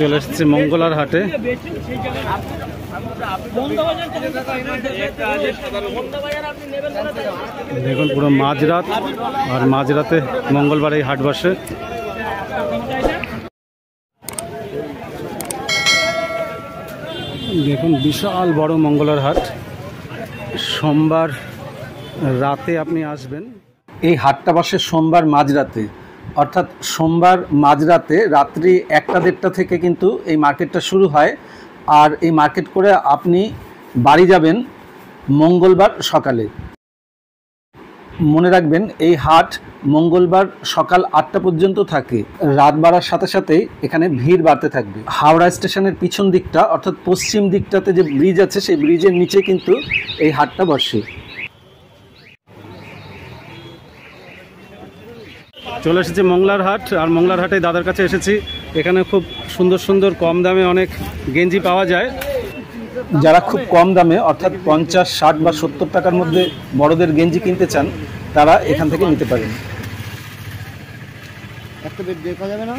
চলে এসেছি মঙ্গলার হাটে। দেখুন পুরো মাঝরাত, আর মাঝরাতে মঙ্গলবার এই হাট বসে। দেখুন বিশাল বড় মঙ্গলার হাট। সোমবার রাতে আপনি আসবেন। এই হাটটা বসে সোমবার মাঝরাতে, অর্থাৎ সোমবার মাঝরাতে রাত্রি 1টা-1:30 থেকে কিন্তু এই মার্কেটটা শুরু হয়। আর এই মার্কেট করে আপনি বাড়ি যাবেন মঙ্গলবার সকালে। মনে রাখবেন এই হাট মঙ্গলবার সকাল 8টা পর্যন্ত থাকে। রাত বাড়ার সাথে সাথেই এখানে ভিড় বাড়তে থাকবে। হাওড়া স্টেশনের পিছন দিকটা অর্থাৎ পশ্চিম দিকটাতে যে ব্রিজ আছে সেই ব্রিজের নিচে কিন্তু এই হাটটা বসে। চলে এসেছি মঙ্গলার হাট, আর মঙ্গলার হাটে দাদার কাছে এসেছি। এখানে খুব সুন্দর সুন্দর কম দামে অনেক গেঞ্জি পাওয়া যায়। যারা খুব কম দামে অর্থাৎ 50, 60 বা 70 টাকার মধ্যে বড়দের গেঞ্জি কিনতে চান তারা এখান থেকে নিতে পারেন। একটা বেড দেখা যাবে না?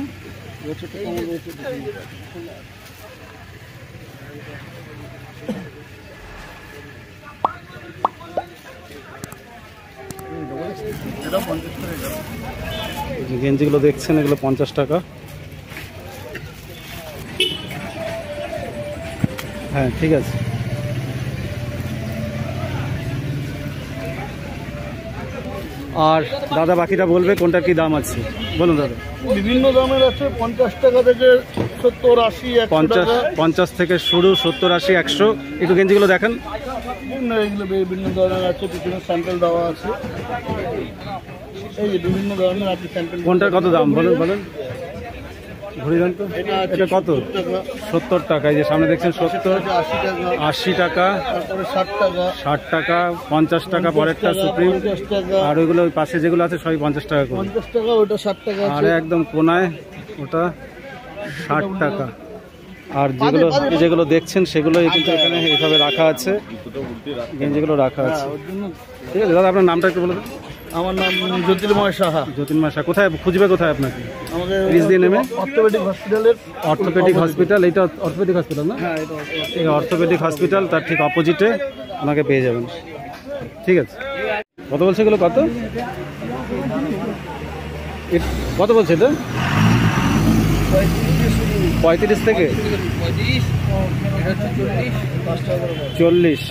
গেঞ্জিগুলো দেখছেন, এগুলো 50 টাকা। হ্যাঁ ঠিক আছে। আর দাদা বাকিটা বলবে কোনটার কি দাম আছে, বলুন দাদা। বিভিন্ন দামের আছে, 50 টাকা থেকে 70, 80, 50 থেকে শুরু, 70, 80, 100। একটু গেঞ্জিগুলো দেখেন। এগুলো বিভিন্ন ধরনের আছে, বিভিন্ন স্যাম্পল দেওয়া আছে। এই যে বিভিন্ন ধরনের আছে স্যাম্পল। কোনটার কত দাম বলুন বলুন, ঘুরে দেন তো। এটা কত? 70 টাকা। এই যে সামনে দেখছেন 70, 80 টাকা, তারপরে 60 টাকা, 60 টাকা, 50 টাকা পরেরটা সুপ্রিম। আর ওইগুলো ওই পাশে যেগুলো আছে সবই 50 টাকা করে। 50 টাকা, ওটা 60 টাকা। আর একদম কোনায় ওটা 60 টাকা। আর যেগুলো দেখছেন সেগুলো কিন্তু এখানে এইভাবে রাখা আছে, গেঞ্জিগুলো রাখা আছে। ঠিক আছে দাদা, আপনার নামটা একটু বলে দেন। আমার নাম জ্যোতির্ময় সাহা। জ্যোতির্ময় সাহা। কোথায় খুঁজবে, কোথায় আপনাকে? আমাকে ব্রিজ দিয়ে নেমে অর্থোপেডিক হসপিটালের। অর্থোপেডিক হসপিটাল, এইটা অর্থোপেডিক হসপিটাল না? হ্যাঁ, এই অর্থোপেডিক হসপিটাল, তার ঠিক অপোজিটে ওনাকে পেয়ে যাবেন। ঠিক আছে। কত বলছে এগুলো? কত কত বলছে এটা? 35 থেকে 40,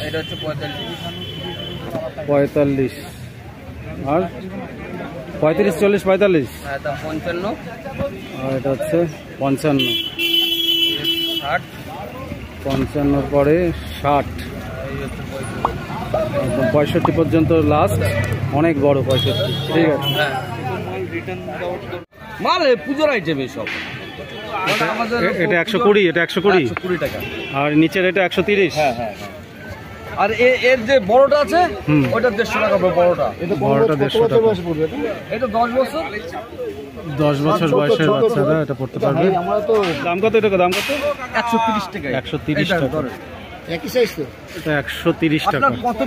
45। আর 35, 40, 45। আর এটা হচ্ছে 55, 55 পরে 60, 65 পর্যন্ত লাস্ট। অনেক বড় 65। ঠিক আছে। মাল পুজোর আইটেম সব। এটা 120, এটা 120 টাকা। আর নিচের এটা 130। হ্যাঁ হ্যাঁ। আর এর যে বড়টা আছে ওটা 150 টাকা বড়টা। বড়টা 150 টাকা। এটা 10 বছর 10 বছর বয়সের বাচ্চারা এটা পড়তে পারবে। দাম কত? এটা দাম কত? 130 টাকা। 130 টাকা। একই সাইজ তো? এটা 130 টাকা। কত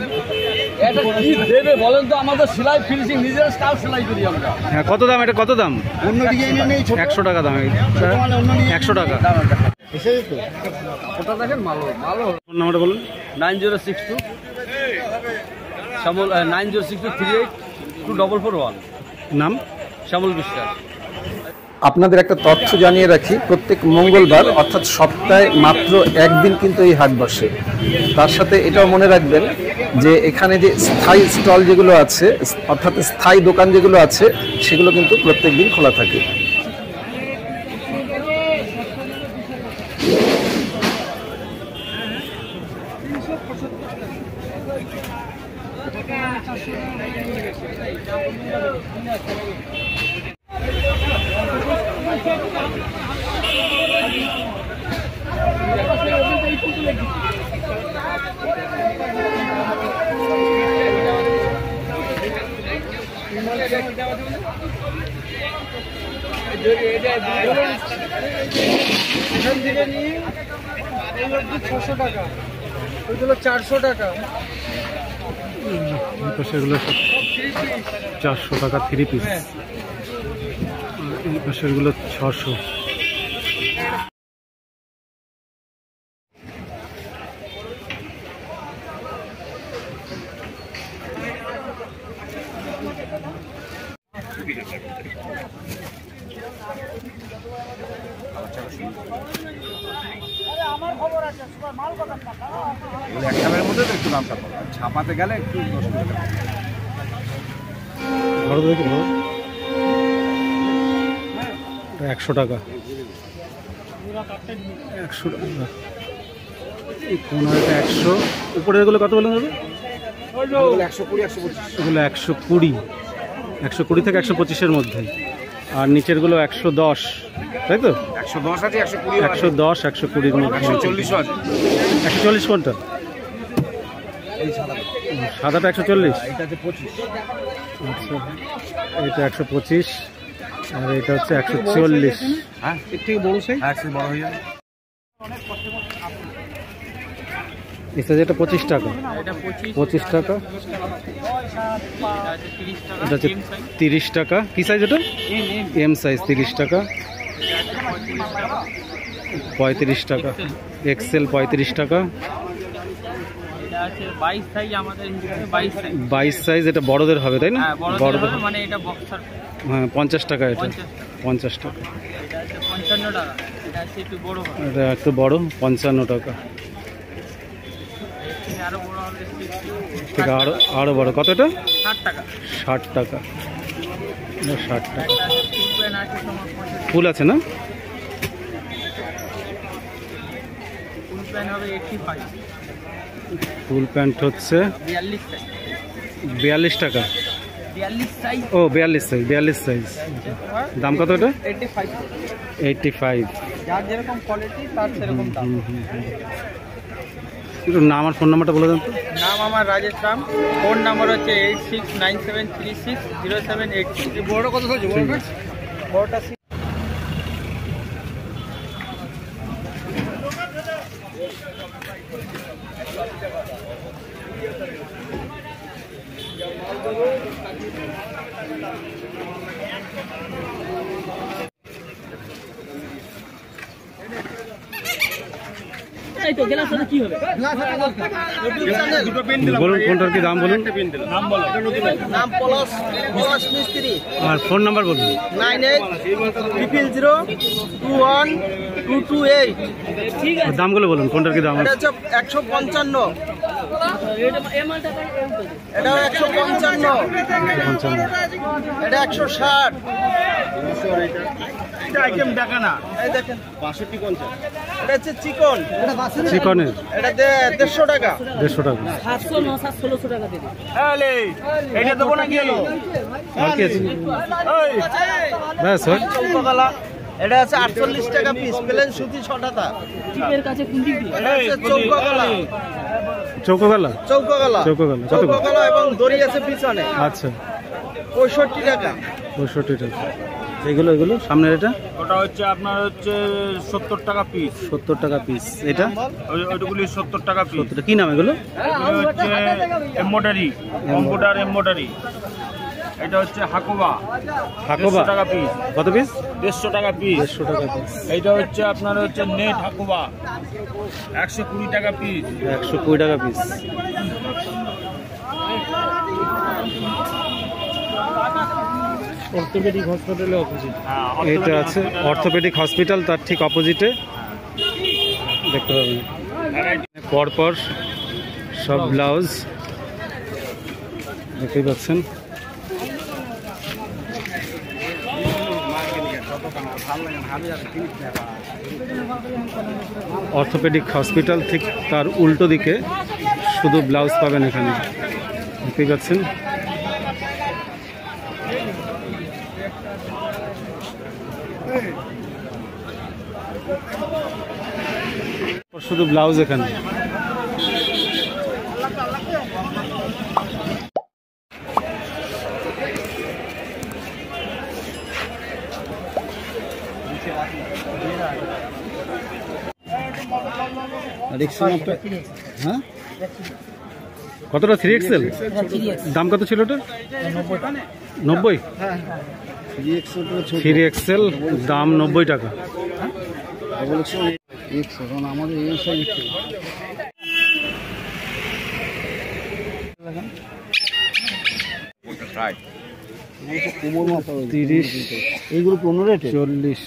এটা কি দেবে বলেন তো? আমাদের সেলাই ফিনিশিং নিজেরা স্টাফ সেলাই করি আমরা। হ্যাঁ কত দাম এটা? কত দাম? অন্য ডিজাইনে নেই, 100 টাকা দাম। 100 টাকা। এসেই তো ওটা দেখেন। ভালো ফোন নাম্বারটা বলুন। 9062 শ্যামল 9062382441। নাম? শ্যামল বিশ্বাস। আপনাদের একটা তথ্য জানিয়ে রাখি, প্রত্যেক মঙ্গলবার অর্থাৎ সপ্তাহে মাত্র একদিন কিন্তু এই হাট বসে। তার সাথে এটাও মনে রাখবেন যে এখানে যে স্থায়ী স্টল যেগুলো আছে অর্থাৎ স্থায়ী দোকান যেগুলো আছে সেগুলো কিন্তু প্রত্যেক দিন খোলা থাকে। এখান থেকে নিয়ে 600 টাকা, ওইগুলো 400 টাকা। সেগুলো 400 টাকা 3 পিস, এই পাশেরগুলো 600। এক দামের মধ্যে তো একটু দামটা কম, ছাপাতে গেলে একটু 10 টাকা। ধরো দেখি, ধরো 100 টাকা, 100 টাকা। এই 15টা 100, উপরে এগুলো কত বলেন দাদা? 120, 125। এগুলো 120, 120 থেকে 125-এর মধ্যে। আর নিচেরগুলো 110, তাই তো? 110 আছে, 120, 110, 120-এর মধ্যে। 140 আছে। 140 কোনটা? সাদাটা 140। এটা আছে 25। আচ্ছা, এটা 125 আর এটা হচ্ছে 140। হ্যাঁ, এর থেকে বড় সাইজ? হ্যাঁ, একটু বড় হয়ে যাবে। এটা যেটা 25 টাকা, এটা 25 টাকা। এটা হচ্ছে 30 টাকা। কি সাইজ এটা? এম সাইজ, 30 টাকা। 35 টাকা। এক্সেল 35 টাকা। এটা আছে 22 সাইজ, আমাদের হিসেবে 22 সাইজ। 22 সাইজ, এটা বড়দের হবে তাই না? হ্যাঁ, বড়দের হবে, মানে এটা বক্সার। হ্যাঁ, 50 টাকা এটা। 50 50 টাকা। টাকা। এটা আছে 55 টাকা। এটা আছে একটু বড় হবে। এটা একটু বড়, 55 টাকা। এটা আরো বড় হবে, ঠিক আরো বড়। কত এটা? 60 টাকা। 60 টাকা। এটা 60 টাকা। এটা আছে ফুল প্যান্ট আছে তোমার 65। ফুল আছে না? ফুল প্যান্ট হবে 85। ফুল প্যান্ট হচ্ছে 42 সাইজ। 42 টাকা। 42 সাইজ। ও 42 সাইজ, 42 সাইজ। দাম কত এটা? 85। 85। যার যেরকম কোয়ালিটি তার সেরকম দাম। একটু নাম আর ফোন নাম্বারটা বলে দেন তো। নাম আমার রাজেশ রাম, ফোন নাম্বার হচ্ছে 8697360783। বড় কত হয়েছে? বড়টা বলুন কোনটার কি দাম বলুন। নাম পলাশ মিস্ত্রি। আর ফোন নাম্বার বলুন। 9800021228। আর দামগুলো বলুন, কোনটার কি দাম এটা আছে? হচ্ছে 155। এটাও 155। 55। এটা 160। আইটেম দেখা না। এই দেখেন 62 50। এটা হচ্ছে চিকন। চিকনের এটা 150 টাকা। 150 টাকা। 700 টাকা দেবে। এটা দেবো নাকি? আর কি আছে? ব্যাস হয়। চৌকোগলা। এটা আছে 48 টাকা পিস। প্লেন সুতি 6 টাকা। টিপের কাছে কোন দিক দিয়ে? এটা হচ্ছে চৌকোগলা। চৌকোগলা। চৌকোগলা। চৌকোগলা কত? চৌকোগলা এবং দড়ি আছে পিছনে। আচ্ছা, 65 টাকা। 65 টাকা। এগুলো সামনের এটা? ওটা হচ্ছে আপনার হচ্ছে 70 টাকা পিস। 70 টাকা পিস। এটা ওইগুলি 70 টাকা পিস। 70 টাকা। কি নাম এগুলো? হচ্ছে এমব্রয়ডারি, কম্পিউটার এমব্রয়ডারি। এটা হচ্ছে হাকোবা। হাকোবা 150 টাকা পিস। কত পিস? 150 টাকা পিস। 150 টাকা পিস। এইটা হচ্ছে আপনার হচ্ছে নেট হাকোবা, 120 টাকা পিস। 120 টাকা পিস। অর্থোপেডিক হসপিটালে অপোজিট। এটা আছে অর্থোপেডিক হসপিটাল, তার ঠিক অপোজিটে দেখতে পাবেন। পরপর সব ব্লাউজ দেখতেই পাচ্ছেন। অর্থোপেডিক হসপিটাল ঠিক তার উল্টো দিকে শুধু ব্লাউজ পাবেন এখানে, দেখতেই পাচ্ছেন। শুধু ব্লাউজ এখানে। হ্যাঁ, কতটা? 3XL। দাম কত ছিল ওটা? 90। 3XL দাম 90 টাকা। আমাদের এই সাইজ 30, এইগুলো 15 রেটে। 40।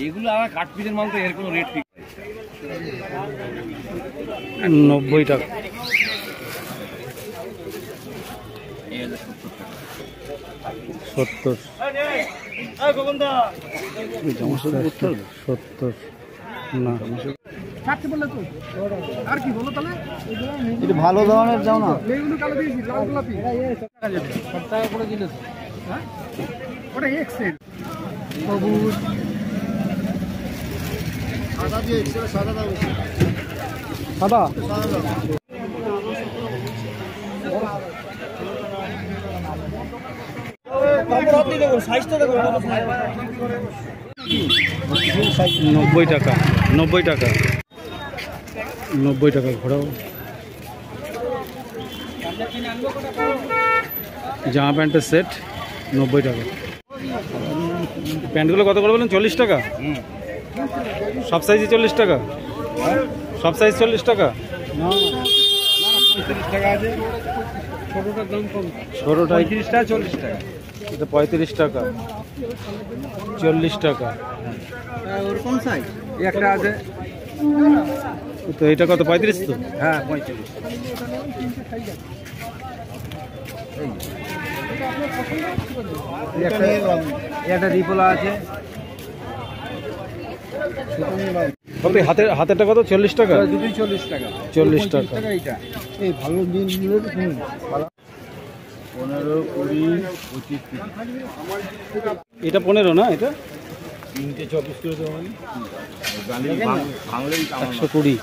এগুলো আমার কাঠপিসের মাল, তো এর কোনো রেট ঠিক 90 টাকা। 70 70 না একটু ভালো ধরনের যাও না। সাদা নব্বই টাকা 90 টাকা 90 টাকা ঘোরাও। জামা প্যান্টের সেট 90 টাকা। প্যান্টগুলো কত করে বলেন? 40 টাকা। সব সাইজে 40 টাকা? সব সাইজ 40 টাকা? ছোটোটা 30 টাকা 40 টাকা। এটা 35 টাকা 40 টাকা। ওরকম সাইজ একটা আছে তো, এটা কত? 35 তো? হ্যাঁ 35। একটা রিপোলা আছে। হাতেরটা কত? 40 টাকা। দুটোই 40 টাকা। 40 টাকা। এইটা এই ভালো জিনিসগুলো 15, 20, 25। এটা 15 না? এটা 24 করে দেওয়া মানে 120।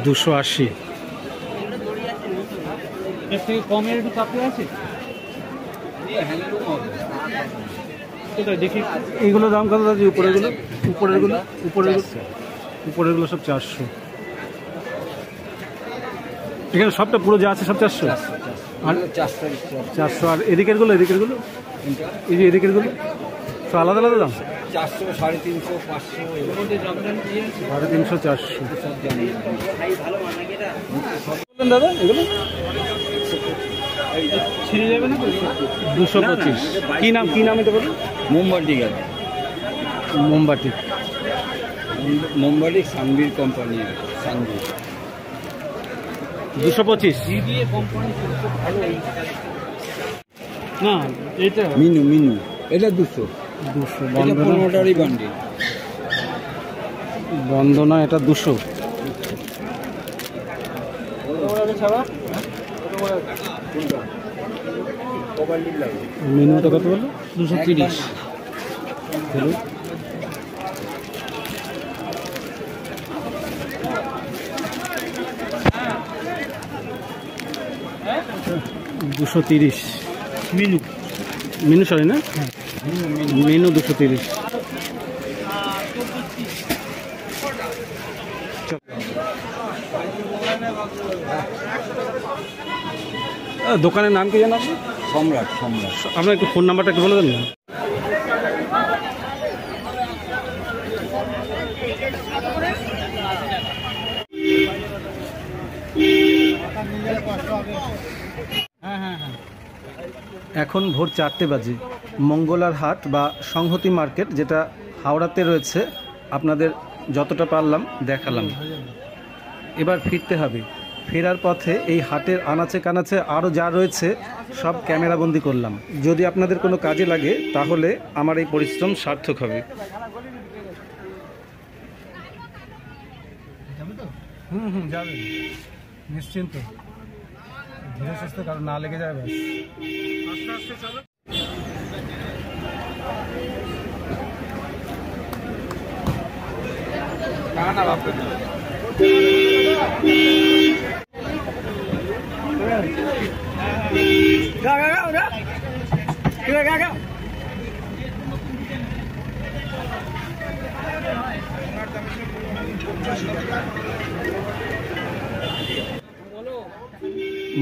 $280। এর থেকে কমের একটু কাপড় আছে? দেখি এইগুলো দাম কত দাদা? উপরেরগুলো সব 400। এখানে সবটা পুরো যা আছে সব 400। আর 400। আর এদিকেরগুলো এই যে এদিকেরগুলো সব আলাদা আলাদা দাম? 400, 350, 500। 350, 400। দাদা এগুলো ছিঁড়ে যাবে না? 225। কি নাম এটা বলুন? মোমবাটি সানবীর কোম্পানি। 225। না এটা মিনু এটা 200। 200 এটা 15টারই বান্ডিল। বন্দনা এটা 200। মিনুটা কত বললো? 230। হ্যালো 230। মিনু সরি না? মিনু 230। দোকানের নাম কি জানো? সম্রাট। আপনার একটু ফোন নাম্বারটা একটু বলে দেন না। এখন ভোর 4টে বাজে। মঙ্গলার হাট বা সংহতি মার্কেট, যেটা হাওড়াতে রয়েছে, আপনাদের যতটা পারলাম দেখালাম। এবার ফিরতে হবে। ফেরার পথে এই হাটের আনাচে কানাচে আরও যা রয়েছে সব ক্যামেরাবন্দি করলাম। যদি আপনাদের কোনো কাজে লাগে তাহলে আমার এই পরিশ্রম সার্থক হবে। যাবে নিশ্চিন্ত, ধীরে সুস্থে, কারণ না লেগে যাবে। আস্তে আস্তে চলো। না বাপ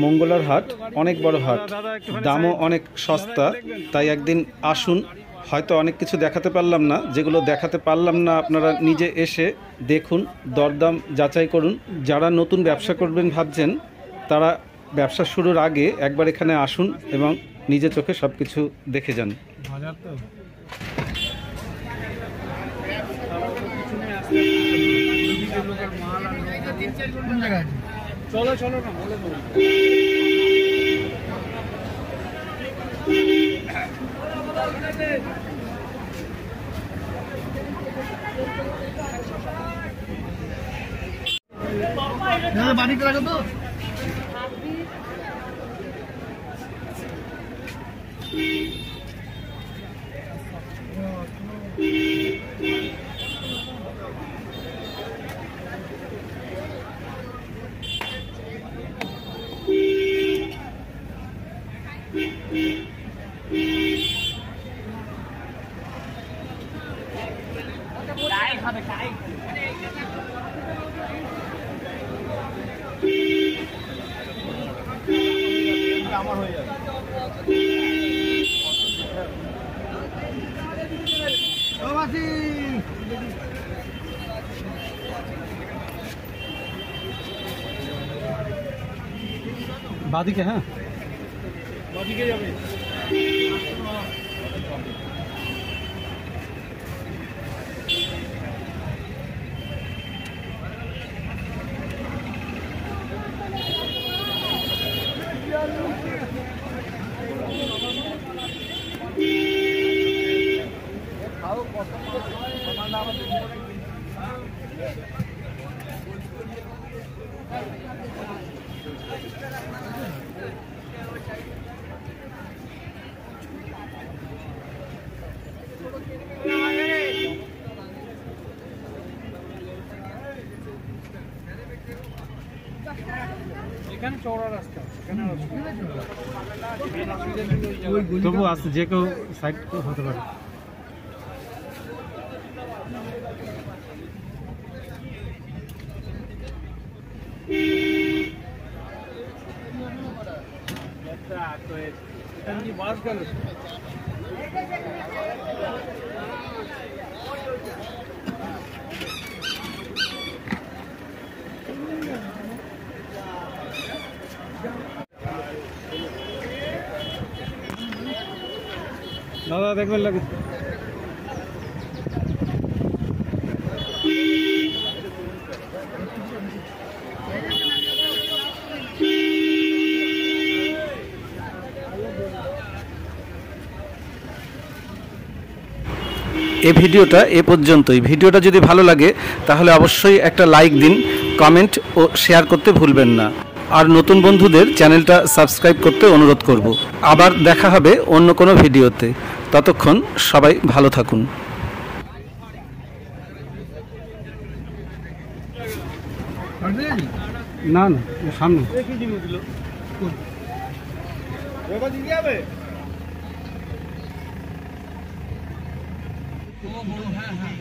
মঙ্গলার হাট অনেক বড় হাট, দামও অনেক সস্তা, তাই একদিন আসুন। হয়তো অনেক কিছু দেখাতে পারলাম না, যেগুলো দেখাতে পারলাম না আপনারা নিজে এসে দেখুন, দরদাম যাচাই করুন। যারা নতুন ব্যবসা করবেন ভাবছেন তারা ব্যবসা শুরুর আগে একবার এখানে আসুন এবং নিজে চোখে সব কিছু দেখে যান। চলো চলো না বলে দেবো। বাড়ি রাখো তো। আমার হয়ে যাবে। বাদিকে, হ্যাঁ বাদিকে যাবে। এখানে চওড়া রাস্তা, এখানে তবু আছে, যে কেউ সাইড হতে পারে। এখানে কি বাস গেল? দাদা দেখবেন লাগে। এই ভিডিওটা এ পর্যন্তই। ভিডিওটা যদি ভালো লাগে তাহলে অবশ্যই একটা লাইক দিন, কমেন্ট ও শেয়ার করতে ভুলবেন না। আর নতুন বন্ধুদের চ্যানেলটা সাবস্ক্রাইব করতে অনুরোধ করব। আবার দেখা হবে অন্য কোনো ভিডিওতে। ততক্ষণ সবাই ভালো থাকুন। না না, সামনে কি জিনিস দিল? এবার দিকে যাবে? হ্যাঁ হ্যাঁ